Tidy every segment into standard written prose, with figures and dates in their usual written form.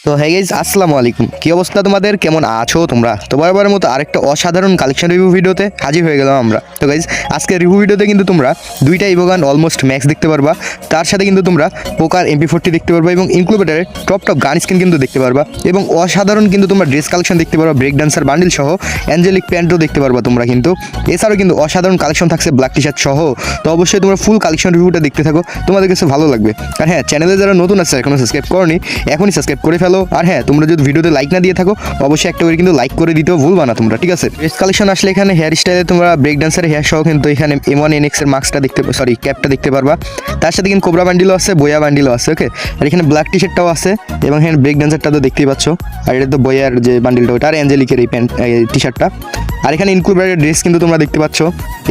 তো হ্যাঁ গাইজ আসসালামু আলাইকুম, কি অবস্থা তোমাদের, কেমন আছো তোমরা? তো বারবার মতো আরেকটা অসাধারণ কালেকশন রিভিউ ভিডিওতে হাজির হয়ে গেলাম আমরা। তো গাইজ আজকের রিভিউ ভিডিওতে কিন্তু তোমরা দুইটা ইভোগান অলমোস্ট ম্যাক্স দেখতে পারবা, তার সাথে কিন্তু তোমরা পোকার MP40 দেখতে পারবা এবং ইনক্লুবেটারের টপ গান স্কিন কিন্তু দেখতে পারবা এবং অসাধারণ কিন্তু তোমরা ড্রেস কালেকশন দেখতে পারবা, ব্রেক ডান্সার বান্ডিল সহ অ্যাঞ্জেলিক প্যান্টও দেখতে পারবা তোমরা কিন্তু। এছাড়াও কিন্তু অসাধারণ কালেকশন থাকছে ব্ল্যাক টি শার্ট সহ। তো অবশ্যই তোমরা ফুল কালেকশন রিভিউটা দেখতে থাকো, তোমাদের কাছে ভালো লাগবে। আর হ্যাঁ, চ্যানেলে যারা নতুন আছে এখনো সাবস্ক্রাইব করনি, এখনই সাবস্ক্রাইব করে ফেলো। আর হ্যাঁ, তোমরা যদি ভিডিওতে লাইক না দিয়ে থাকো অবশ্যই একটা করে কিন্তু লাইক করে দিতেও ভুলবা না তোমরা, ঠিক আছে? ড্রেস কালেকশন আসলে এখানে হেয়ার স্টাইলে তোমরা ব্রেক ডান্সারের হেয়ার সহ কিন্তু এখানে M1NX এর মাস্কটা ক্যাপটা দেখতে পারবা। তার সাথে কিন্তু কোবরা বান্ডিলও আছে, বয়া বান্ডিলও আছে, ওকে। আর এখানে ব্ল্যাক টি শার্টটাও আছে এবং এখানে ব্রেক ডান্সারটা তো দেখতেই পাচ্ছ। আর এটা তো বয়ার যে বান্ডিলটা ওটা, আর অ্যাঞ্জেলিকের এই টি শার্টটা। আর এখানে ইনক্লুবেটেড ড্রেস কিন্তু তোমরা দেখতে পাচ্ছ।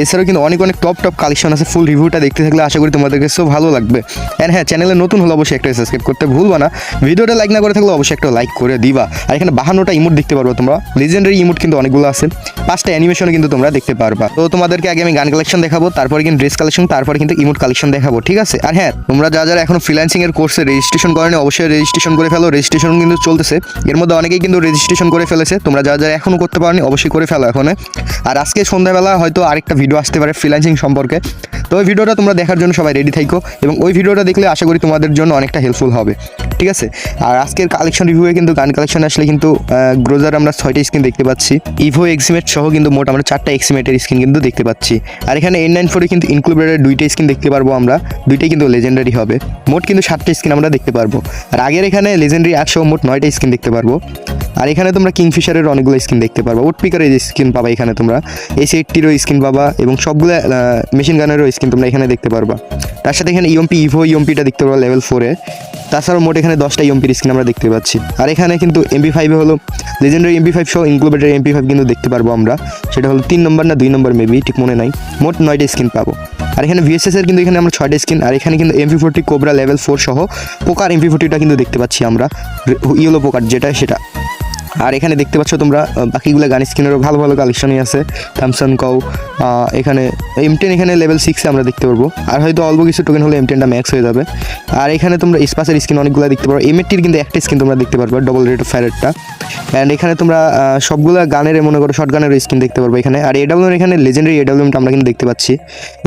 এছাড়াও কিন্তু অনেক টপ কালেকশন আছে। ফুল রিভিউটা দেখতে থাকলে আশা করি তোমাদের কাছেও ভালো লাগবে। অ্যান্ড হ্যাঁ, চ্যানেলে নতুন হলে অবশ্যই একটা সাবস্ক্রাইব করতে ভুলবা না। ভিডিওটা লাইক না করে থাকলে অবশ্যই একটা লাইক করে দিবা। আর এখানে 52টা ইমোট দেখতে পারবো তোমরা, লেজেন্ডারি ইমোট কিন্তু অনেকগুলো আছে, 5টা অ্যানিমেশনও কিন্তু তোমরা দেখতে পারবা। তো তোমাদেরকে আগে আমি গান কালেকশন দেখাবো, তারপরে কিন্তু ড্রেস কালেকশন, তারপরে কিন্তু ইমোট কালেকশন দেখাবো, ঠিক আছে? আর হ্যাঁ, তোমরা যারা এখনো ফ্রিল্যান্সিং এর কোর্সে রেজিস্ট্রেশন করেনি অবশ্যই রেজিস্ট্রেশন করে ফেলো। রেজিস্ট্রেশন কিন্তু চলতেছে, এর মধ্যে অনেকেই কিন্তু রেজিস্ট্রেশন করে ফেলেছে। তোমরা যারা এখনো করতে পারোনি অবশ্যই করে ফেলো এখন। আর আজকে সন্ধ্যাবেলা হয়তো আরেকটা ভিডিও আসতে পারে ফ্রিল্যান্সিং সম্পর্কে। তো ওই ভিডিওটা তোমরা দেখার জন্য সবাই রেডি থাকো এবং ওই ভিডিওটা দেখলে আশা করি তোমাদের জন্য অনেকটা হেল্পফুল হবে, ঠিক আছে? আর আজকের কালেকশন রিভিউয়ে কিন্তু গান কালেকশন আসলে কিন্তু গ্রোজার আমরা 6টা স্কিন দেখতে পাচ্ছি, ইভো এক্সিমেট সহ কিন্তু মোট আমরা 4টা এক্সিমেটের স্কিন কিন্তু দেখতে পাচ্ছি। আর এখানে N94 কিন্তু ইনক্লুবেটেড 2টা স্কিন দেখতে পারবো আমরা, 2টাই কিন্তু লেজেন্ডারি হবে। মোট কিন্তু 7টা স্কিন আমরা দেখতে পারবো। আর আগের এখানে লেজেন্ডারি 100 মোট 9টা স্কিন দেখতে পারবো। আর এখানে তোমরা কিংফিশারের অনেকগুলো স্কিন দেখতে পারবা, উডপিকারের স্কিন পাবা এখানে তোমরা, S80রও স্কিন পাবা এবং সবগুলো মেশিন গানেরও স্কিন তোমরা এখানে দেখতে পারবা। তার সাথে এখানে ইভো ইএমপিটা দেখতে পারবা লেভেল 4-এ। তাছাড়াও মোট এখানে 10টা ইএমপির স্কিন আমরা দেখতে পাচ্ছি। আর এখানে কিন্তু MP5 হলো লেজেন্ডারি MP5 সহ ইনক্লুবেটেড MP5 কিন্তু দেখতে পারবো আমরা, সেটা হলো 3 নম্বর না 2 নম্বর মেবি, ঠিক মনে নাই। মোট 9টা স্কিন পাবো। আর এখানে VSS এর কিন্তু এখানে আমরা 6টা স্কিন। আর এখানে কিন্তু MP40 কোবরা লেভেল 4 সহ পোকার MP40টা কিন্তু দেখতে পাচ্ছি আমরা, ইয়েলো পোকার যেটা সেটা। আর এখানে দেখতে পাচ্ছ তোমরা বাকিগুলো গান স্কিনেরও ভালো ভালো কালেকশনই আছে। থ্যামসন কাউ, এখানে M10 এখানে লেভেল 6-এ আমরা দেখতে পারবো। আর হয়তো অল্প কিছু টোকেন হলে M10টা ম্যাক্স হয়ে যাবে। আর এখানে তোমরা স্পাসের স্কিন অনেকগুলো দেখতে পারো। M80-র কিন্তু একটা স্কিন তোমরা দেখতে পারবে, ডবল রেট অফ ফায়ারেরটা। অ্যান্ড এখানে তোমরা সবগুলো গানের মনে করো শর্ট গানের স্কিন দেখতে পারবো এখানে। আর AWM এখানে লেজেন্ডারি AWMটা আমরা কিন্তু দেখতে পাচ্ছি।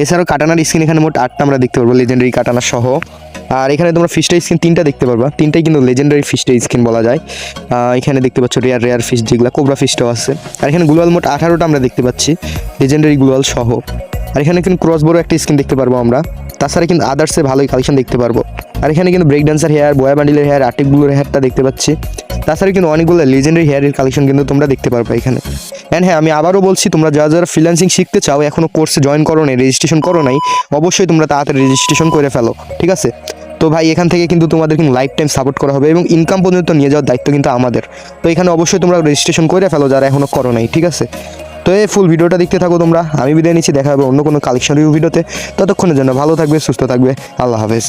এছাড়াও কাটানার স্কিন এখানে মোট 8টা আমরা দেখতে পারবো, লেজেন্ডারি কাটানা সহ। আর এখানে তোমরা ফিশটা স্কিন 3টা দেখতে পারবা, 3টাই কিন্তু লেজেন্ডারি ফিশটা স্কিন বলা যায়। এখানে দেখতে পাচ্ছ রেয়ার ফিশ যেগুলো, কোবরা ফিশটাও আছে। আর এখানে গ্লোয়াল মোট 18টা আমরা দেখতে পাচ্ছি, লেজেন্ডারি গ্লোয়াল সহ। আর এখানে কিন্তু ক্রসবোরও একটা স্কিন দেখতে পারবো আমরা। তাছাড়া কিন্তু আদার্সে ভালোই কালেকশন দেখতে পারবো। আর এখানে কিন্তু ব্রেক ডান্সার হেয়ার, বয়া বান্ডিলের হেয়ার, আর্টিকগুলোর হেয়ারটা দেখতে পাচ্ছি। তাছাড়া কিন্তু অনেকগুলো লেজেন্ডারি হেয়ারের কালেকশন কিন্তু তোমরা দেখতে পারবে এখানে। অ্যান্ড হ্যাঁ, আমি আবারও বলছি, তোমরা যারা ফ্রিল্যান্সিং শিখতে চাও, এখনও কোর্সে জয়েন করো নাই, রেজিস্ট্রেশন করো নাই, অবশ্যই তোমরা তাড়াতাড়ি রেজিস্ট্রেশন করে ফেলো, ঠিক আছে? তো ভাই, এখান থেকে কিন্তু তোমাদের কিন্তু লাইফ টাইম সাপোর্ট করা হবে এবং ইনকাম পর্যন্ত নিয়ে যাওয়ার দায়িত্ব কিন্তু আমাদের। তো এখানে অবশ্যই তোমরা রেজিস্ট্রেশন করে ফেলো যারা এখনও করো নাই, ঠিক আছে? তো এই ফুল ভিডিওটা দেখতে থাকো তোমরা। আমি বিদায় নিচ্ছি, দেখা হবে অন্য কোনো কালেকশন রিভিউ ভিডিওতে। ততক্ষণের জন্য ভালো থাকবে, সুস্থ থাকবে, আল্লাহ হাফেজ।